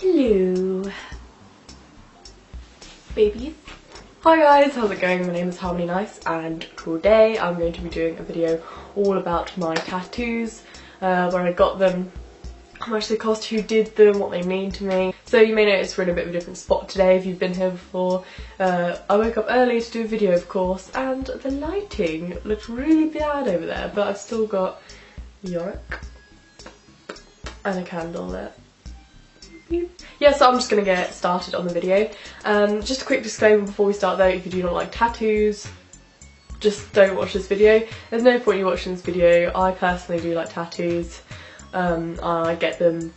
Hello, babies. Hi guys, how's it going? My name is Harmony Nice and today I'm going to be doing a video all about my tattoos, where I got them, how much they cost, who did them, what they mean to me. So you may notice we're in a bit of a different spot today if you've been here before. I woke up early to do a video of course and the lighting looks really bad over there, but I've still got Yorick and a candle there. Yeah, so I'm just going to get started on the video. Just a quick disclaimer before we start though, if you do not like tattoos, just don't watch this video. There's no point in you watching this video. I personally do like tattoos. I get them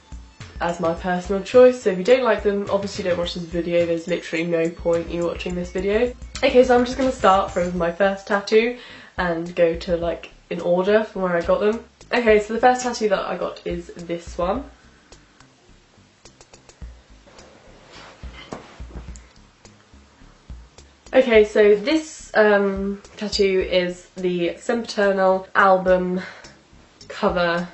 as my personal choice, so if you don't like them, obviously don't watch this video. There's literally no point in you watching this video. Okay, so I'm just going to start from my first tattoo and go to like in order from where I got them. Okay, so the first tattoo that I got is this one. Okay, so this tattoo is the Sempiternal album cover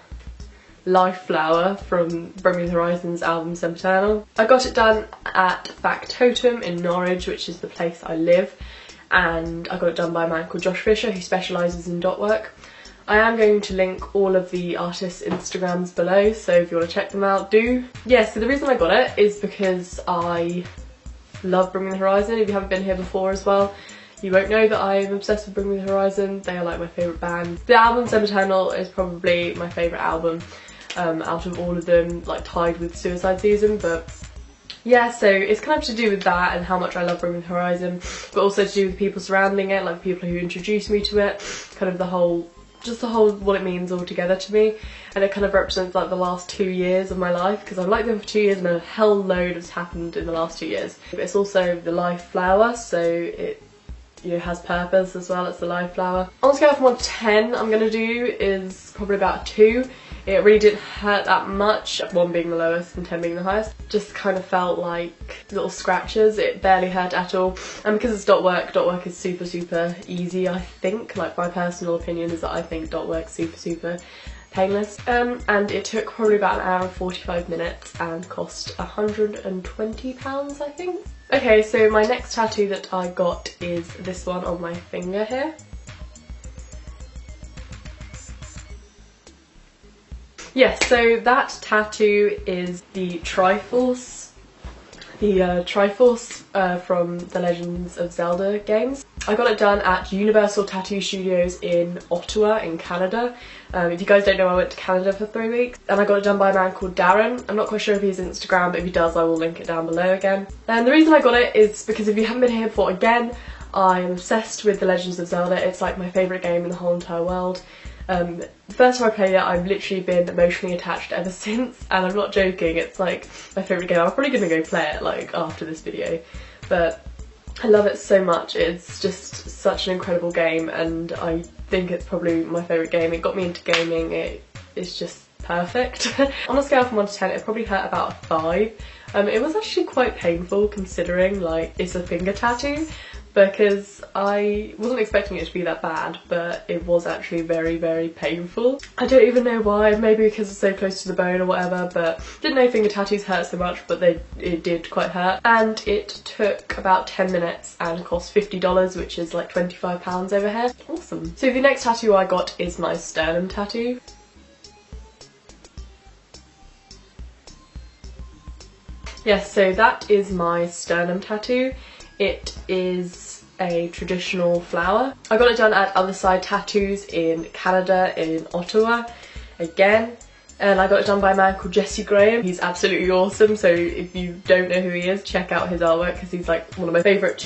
Life Flower from Bring Me the Horizon's album Sempiternal. I got it done at Factotum in Norwich, which is the place I live, and I got it done by a man called Josh Fisher who specialises in dot work. I am going to link all of the artists' Instagrams below, so if you want to check them out, do. Yeah, so the reason I got it is because I love Bring Me the Horizon. If you haven't been here before as well, you won't know that I'm obsessed with Bring Me the Horizon. They are like my favourite band. The album Sempiternal is probably my favourite album out of all of them, like tied with Suicide Season, but yeah, so it's kind of to do with that and how much I love Bring Me the Horizon, but also to do with the people surrounding it, like the people who introduced me to it, kind of the whole what it means all together to me. And it kind of represents like the last 2 years of my life, because I've liked them for 2 years and a hell load has happened in the last 2 years. But it's also the life flower, so it has purpose as well. It's the life flower. On a scale from 1 to 10, I'm going to do is probably about 2. It really didn't hurt that much, 1 being the lowest and 10 being the highest. Just kind of felt like little scratches. It barely hurt at all. And because it's dot work is super easy, I think. Like, my personal opinion is that I think dot work's super painless. And it took probably about 1 hour and 45 minutes and cost £120, I think. Okay, so my next tattoo that I got is this one on my finger here. Yes, so that tattoo is the Triforce. Triforce from the Legends of Zelda games. I got it done at Universal Tattoo Studios in Ottawa in Canada. If you guys don't know, I went to Canada for 3 weeks and I got it done by a man called Darren. I'm not quite sure if he's Instagram, but if he does I will link it down below again. And the reason I got it is because if you haven't been here before, again, I'm obsessed with the Legends of Zelda. It's like my favourite game in the whole entire world. The first time I played it, I've literally been emotionally attached ever since, and I'm not joking, it's like my favourite game. I'm probably going to go play it like after this video, but I love it so much. It's just such an incredible game and I think it's probably my favourite game. It got me into gaming, it's just perfect. On a scale from 1 to 10, it probably hurt about a 5. It was actually quite painful considering like it's a finger tattoo, because I wasn't expecting it to be that bad, but it was actually very painful. I don't even know why, maybe because it's so close to the bone or whatever, but didn't know finger tattoos hurt so much, but it did quite hurt. And it took about 10 minutes and cost $50, which is like £25 over here. Awesome. So the next tattoo I got is my sternum tattoo. Yes, so that is my sternum tattoo. It is a traditional flower. I got it done at Other Side Tattoos in Canada, in Ottawa, again. And I got it done by a man called Jesse Graham. He's absolutely awesome, so if you don't know who he is, check out his artwork because he's like one of my favourite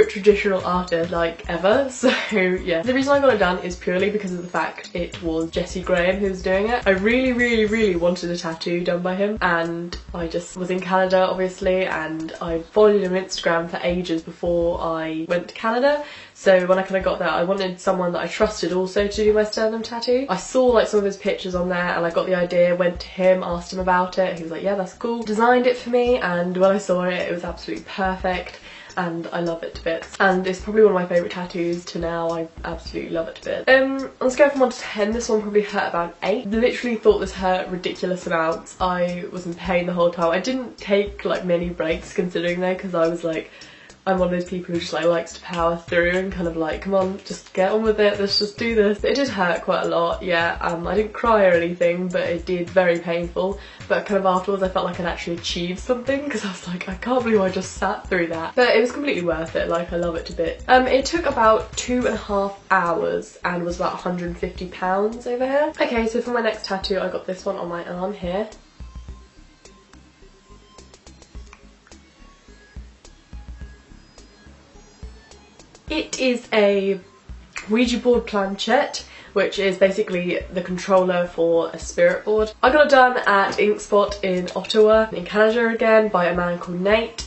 traditional artists like ever. So yeah. The reason I got it done is purely because of the fact it was Jesse Graham who was doing it. I really wanted a tattoo done by him, and I just was in Canada obviously, and I followed him on Instagram for ages before I went to Canada. So when I kind of got there, I wanted someone that I trusted also to do my sternum tattoo. I saw like some of his pictures on there and I got the idea, went to him, asked him about it. He was like, yeah, that's cool. Designed it for me, and when I saw it, it was absolutely perfect. and I love it to bits. And it's probably one of my favourite tattoos to now. I absolutely love it to bits. On a scale from 1 to 10, this one probably hurt about 8. Literally thought this hurt ridiculous amounts. I was in pain the whole time. I didn't take like many breaks considering though, because I was like, I'm one of those people who just like likes to power through and kind of like, come on, just get on with it, let's just do this. It did hurt quite a lot, yeah. I didn't cry or anything, but it did, very painful. But kind of afterwards I felt like I'd actually achieved something, because I was like, I can't believe I just sat through that. But it was completely worth it, like I love it to bits. It took about 2.5 hours and was about £150 over here. Okay, so for my next tattoo I got this one on my arm here. It is a Ouija board planchette, which is basically the controller for a spirit board. I got it done at Inkspot in Ottawa, in Canada again, by a man called Nate.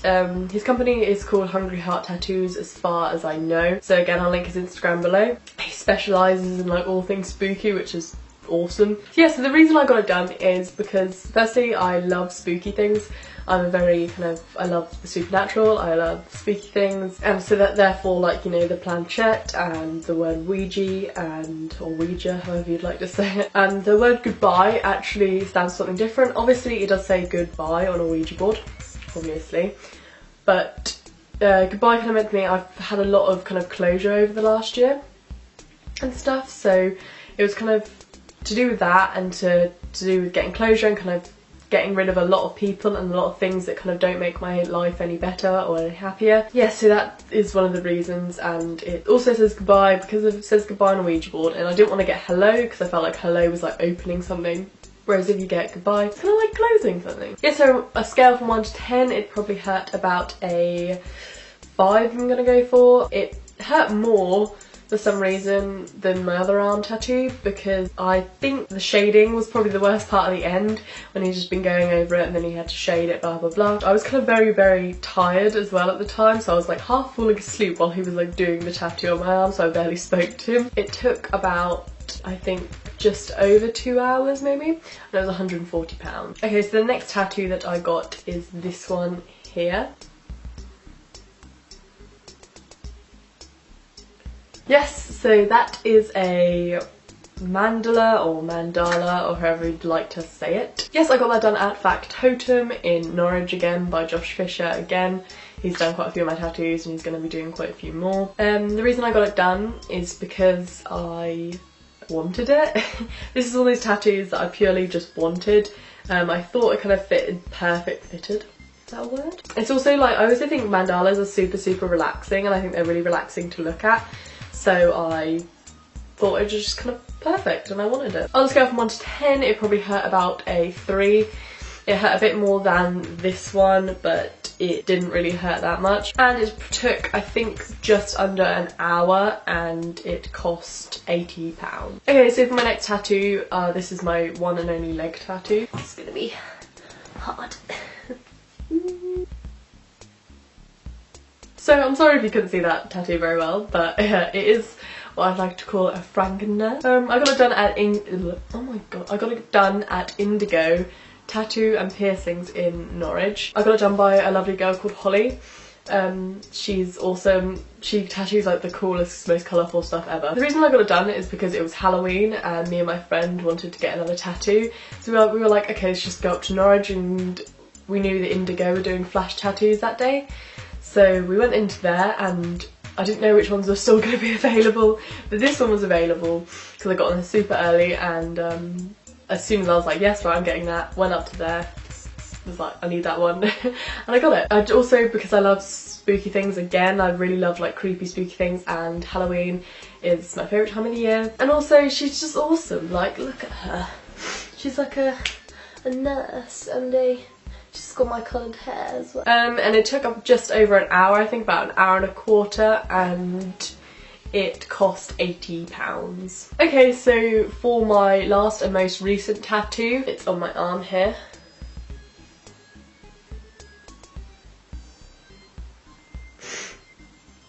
His company is called Hungry Heart Tattoos as far as I know. So again, I'll link his Instagram below. He specialises in like all things spooky, which is awesome. Yeah, so the reason I got it done is because firstly I love spooky things. I'm a very kind of, I love the supernatural, I love spooky things, and so that therefore, like, you know, the planchette and the word Ouija and, or Ouija, however you'd like to say it, and the word goodbye actually stands for something different. Obviously it does say goodbye on a Ouija board, obviously, but goodbye kind of meant to me I've had a lot of kind of closure over the last year and stuff, so it was kind of to do with that and to do with getting closure and kind of getting rid of a lot of people and a lot of things that kind of don't make my life any better or any happier. Yeah, so that is one of the reasons, and it also says goodbye because it says goodbye on a Ouija board, and I didn't want to get hello because I felt like hello was like opening something, whereas if you get goodbye, it's kind of like closing something. Yeah, so a scale from 1 to 10, it probably hurt about a 5 I'm gonna go for. It hurt more for some reason than my other arm tattoo, because I think the shading was probably the worst part at the end when he'd just been going over it and then he had to shade it, blah blah blah. I was kind of very tired as well at the time, so I was like half falling asleep while he was like doing the tattoo on my arm, so I barely spoke to him. It took about, I think, just over 2 hours maybe, and it was £140. Okay, so the next tattoo that I got is this one here. Yes, so that is a mandala or mandala or however you'd like to say it. Yes, I got that done at Factotum in Norwich again by Josh Fisher again. He's done quite a few of my tattoos and he's going to be doing quite a few more. The reason I got it done is because I wanted it. This is one of those tattoos that I purely just wanted. I thought it kind of fitted. Is that a word? It's also like, I also think mandalas are super relaxing, and I think they're really relaxing to look at. So I thought it was just kind of perfect and I wanted it. On a scale from 1 to 10, it probably hurt about a 3. It hurt a bit more than this one, but it didn't really hurt that much. And it took, I think, just under an hour and it cost £80. Okay, so for my next tattoo, this is my one and only leg tattoo. It's gonna be hard. So I'm sorry if you couldn't see that tattoo very well, but it is what I'd like to call a Frankener. I got it done at I got it done at Indigo Tattoo and Piercings in Norwich. I got it done by a lovely girl called Holly. She's awesome. She tattoos like the coolest, most colourful stuff ever. The reason I got it done is because it was Halloween and me and my friend wanted to get another tattoo. So we were like, okay, let's just go up to Norwich, and we knew that Indigo were doing flash tattoos that day. So we went into there and I didn't know which ones were still going to be available, but this one was available because I got on there super early, and as soon as I was like, yes, right, I'm getting that, went up to there, was like, I need that one, and I got it. I also, because I love spooky things, again, I really love like creepy spooky things, and Halloween is my favourite time of the year. And also, she's just awesome, like, look at her. She's like a nurse and she's got my coloured hair as well. And it took up just over an hour, I think about an hour and a quarter, and it cost £80. Okay, so for my last and most recent tattoo, it's on my arm here.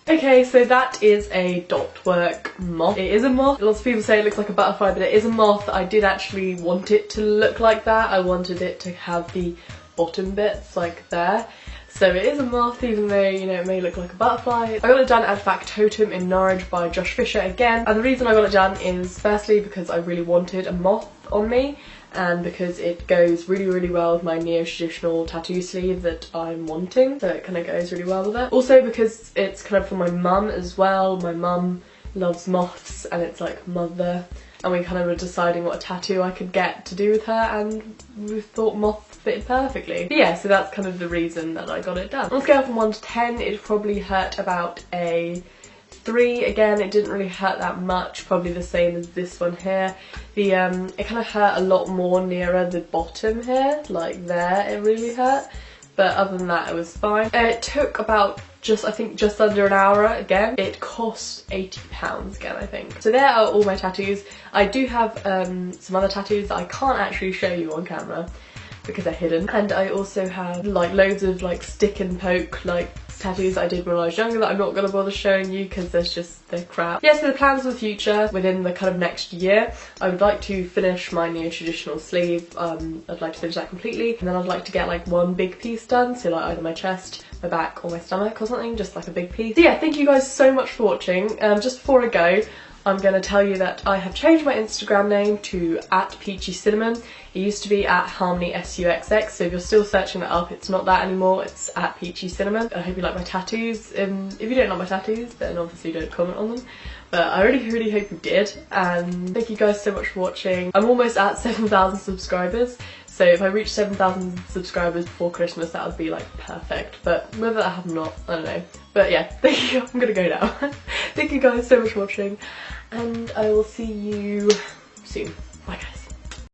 Okay, so that is a dot work moth. It is a moth. Lots of people say it looks like a butterfly, but it is a moth. I did actually want it to look like that. I wanted it to have the bottom bits like there. So it is a moth, even though, you know, it may look like a butterfly. I got it done at Factotum in Norwich by Josh Fisher again. And the reason I got it done is firstly because I really wanted a moth on me, and because it goes really, really well with my neo-traditional tattoo sleeve that I'm wanting. So it kind of goes really well with it. Also because it's kind of for my mum as well. My mum loves moths and it's like mother. And we kind of were deciding what a tattoo I could get to do with her, and we thought moth fitted perfectly. But yeah, so that's kind of the reason that I got it done. On a scale from 1 to 10, it probably hurt about a 3. Again, it didn't really hurt that much, probably the same as this one here. The it kind of hurt a lot more nearer the bottom here, like there it really hurt. But other than that, it was fine. It took about I think just under an hour again. It cost £80 again, I think. So there are all my tattoos. I do have some other tattoos that I can't actually show you on camera because they're hidden. And I also have like loads of like stick and poke like tattoos that I did when I was younger that I'm not going to bother showing you because they're crap. Yeah, so the plans for the future within the kind of next year, I would like to finish my neo-traditional sleeve. I'd like to finish that completely, and then I'd like to get like one big piece done, so like either my chest, my back or my stomach or something, just like a big piece. So yeah, thank you guys so much for watching. Just before I go, I'm going to tell you that I have changed my Instagram name to @PeachyCinnamon. It used to be @HarmonySUXX, so if you're still searching that up, it's not that anymore, it's @PeachyCinnamon. I hope you like my tattoos. If you don't like my tattoos, then obviously don't comment on them. But I really, really hope you did, and thank you guys so much for watching. I'm almost at 7,000 subscribers, so if I reach 7,000 subscribers before Christmas, that would be like perfect. But whether that happens or not, I don't know. But yeah, thank you. I'm gonna go now. Thank you guys so much for watching, and I will see you soon. Bye guys.